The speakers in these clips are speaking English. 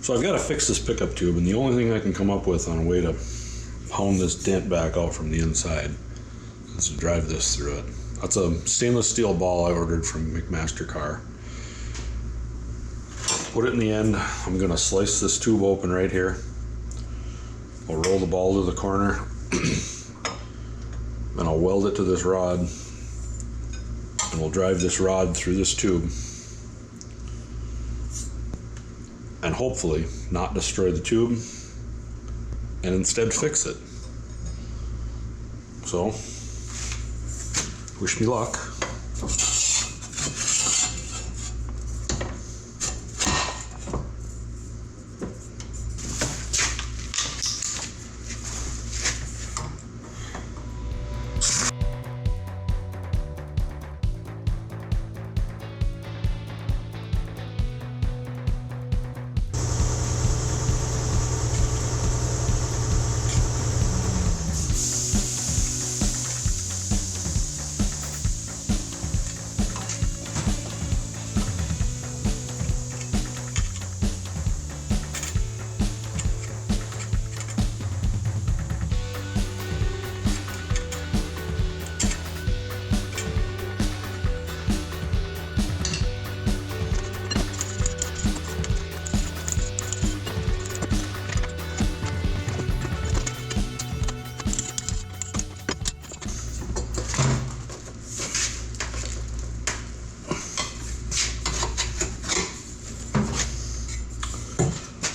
So I've got to fix this pickup tube, and the only thing I can come up with on a way to pound this dent back out from the inside is to drive this through it. That's a stainless steel ball I ordered from McMaster Car. Put it in the end. I'm going to slice this tube open right here. I'll roll the ball to the corner, and I'll weld it to this rod, and we'll drive this rod through this tube and hopefully not destroy the tube and instead fix it. So, wish me luck.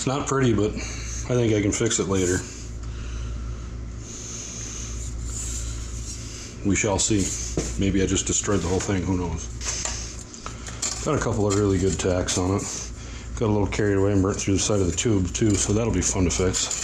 It's not pretty, but I think I can fix it later. We shall see. Maybe I just destroyed the whole thing, who knows. Got a couple of really good tacks on it. Got a little carried away and burnt through the side of the tube too, so that'll be fun to fix.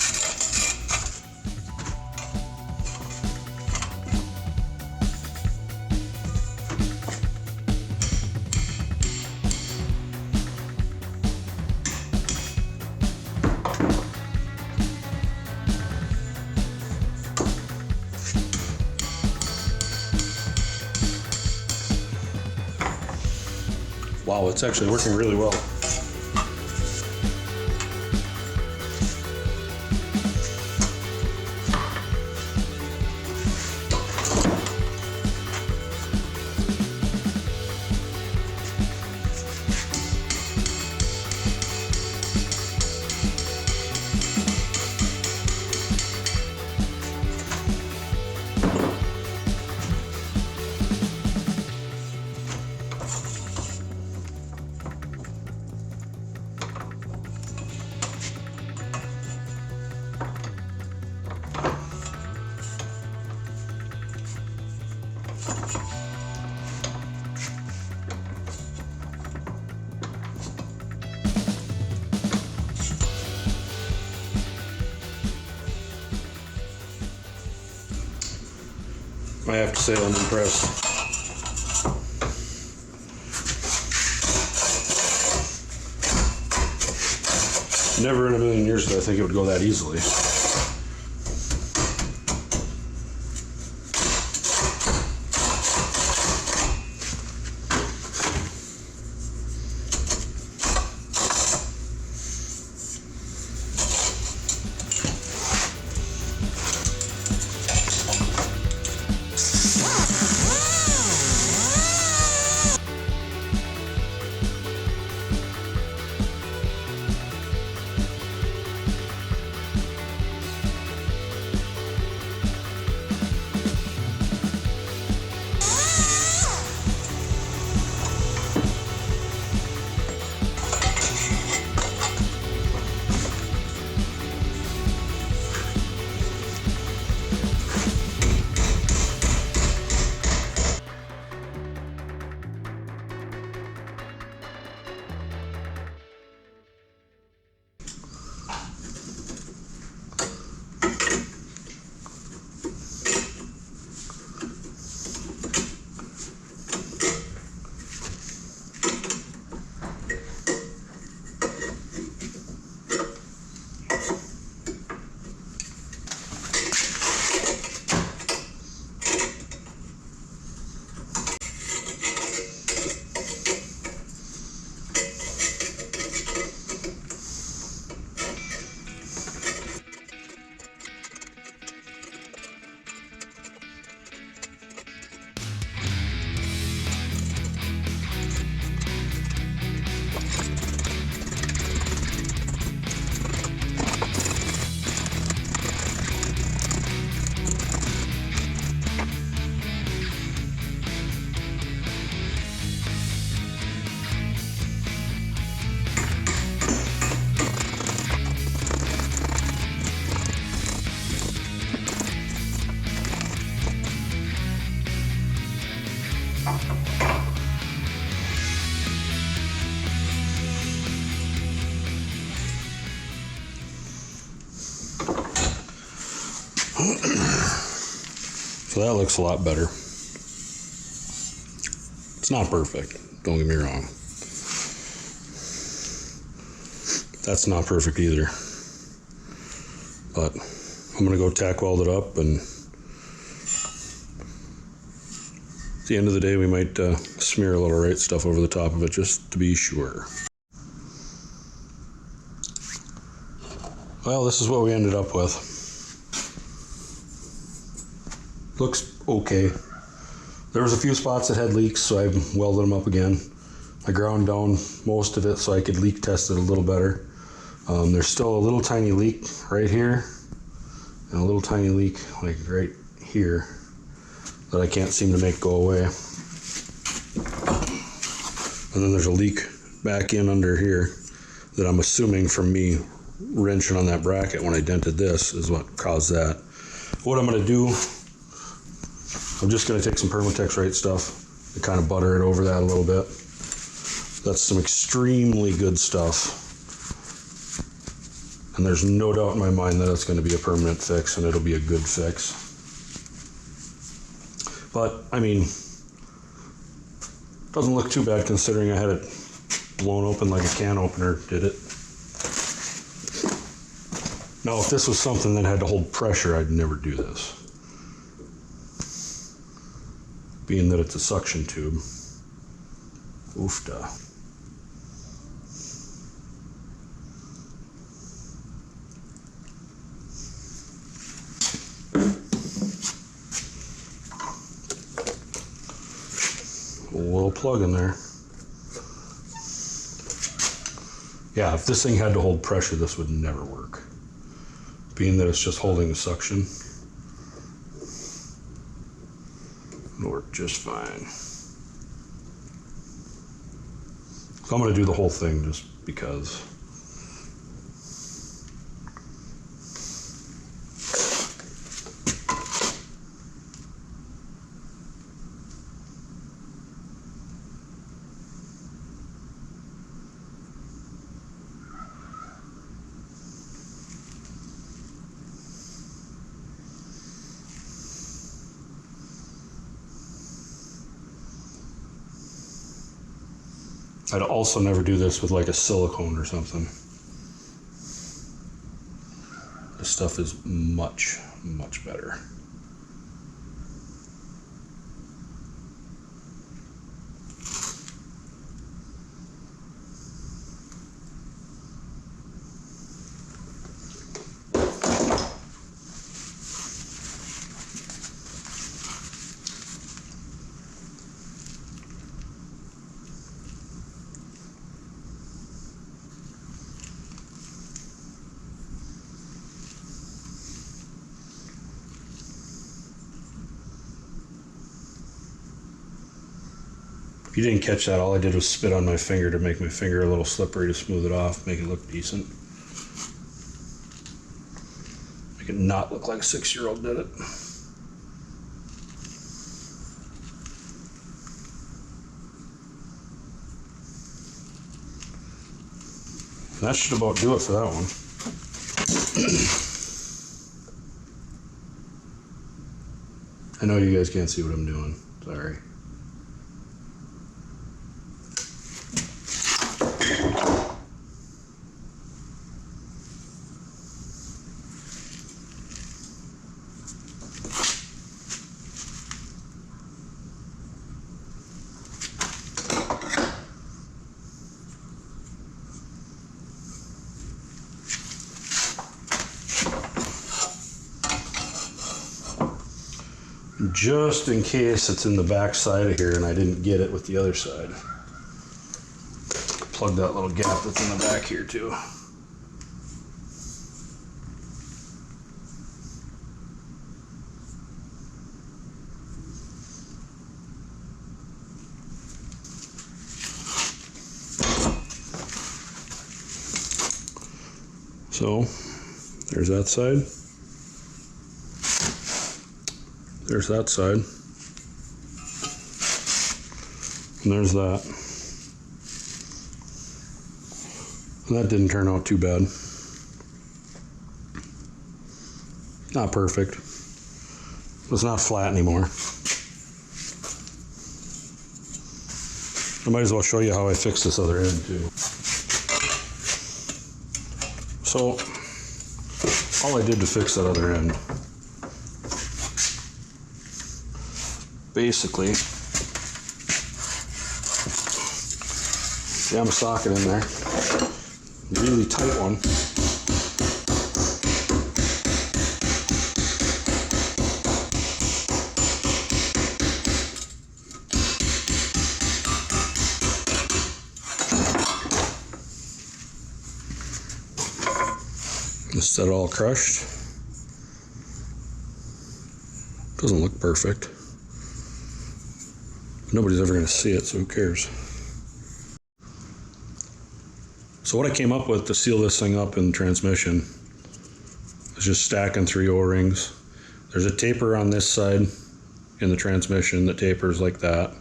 Wow, it's actually working really well. I have to say I'm impressed. Never in a million years did I think it would go that easily. So that looks a lot better. It's not perfect, don't get me wrong. That's not perfect either. But I'm gonna go tack weld it up, and at the end of the day we might smear a little right stuff over the top of it just to be sure. Well, this is what we ended up with. Looks okay. There was a few spots that had leaks, so I welded them up again. I ground down most of it so I could leak test it a little better. There's still a little tiny leak right here, and a little tiny leak like right here that I can't seem to make go away. And then there's a leak back in under here that I'm assuming from me wrenching on that bracket when I dented this is what caused that. What I'm going to do, I'm just going to take some Permatex right stuff and kind of butter it over that a little bit. That's some extremely good stuff. And there's no doubt in my mind that it's going to be a permanent fix, and it'll be a good fix. But, I mean, doesn't look too bad considering I had it blown open like a can opener did it. Now, if this was something that had to hold pressure, I'd never do this. Being that it's a suction tube. Oofda. A little plug in there. Yeah, if this thing had to hold pressure, this would never work. Being that it's just holding the suction, it'll work just fine. So I'm going to do the whole thing just because. I'd also never do this with like a silicone or something. This stuff is much, much better. If you didn't catch that, all I did was spit on my finger to make my finger a little slippery to smooth it off, make it look decent. Make it not look like a 6-year-old did it. That should about do it for that one. I know you guys can't see what I'm doing, sorry. Just in case it's in the back side of here and I didn't get it with the other side. Plug that little gap that's in the back here too. So there's that side. There's that side. And there's that. And that didn't turn out too bad. Not perfect. It's not flat anymore. I might as well show you how I fixed this other end too. So, all I did to fix that other end, basically, jam a socket in there, really tight one. Just that all crushed. Doesn't look perfect. Nobody's ever going to see it, so who cares? So what I came up with to seal this thing up in the transmission is just stacking 3 O-rings. There's a taper on this side in the transmission that tapers like that.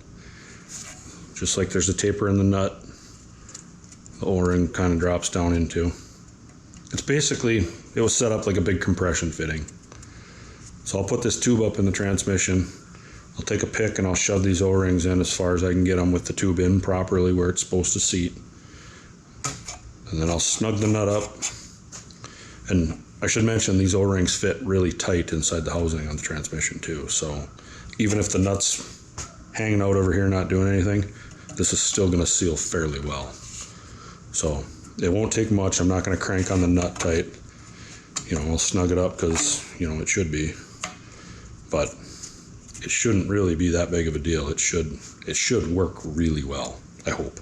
Just like there's a taper in the nut, the O-ring kind of drops down into. It's basically, it was set up like a big compression fitting. So I'll put this tube up in the transmission. I'll take a pick and I'll shove these O-rings in as far as I can get them with the tube in properly where it's supposed to seat. And then I'll snug the nut up. And I should mention these O-rings fit really tight inside the housing on the transmission too. So even if the nut's hanging out over here not doing anything, this is still going to seal fairly well. So it won't take much. I'm not going to crank on the nut tight. You know, I'll snug it up because, you know, it should be. But it shouldn't really be that big of a deal. It should work really well, I hope.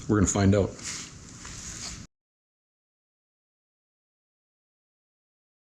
We're going to find out.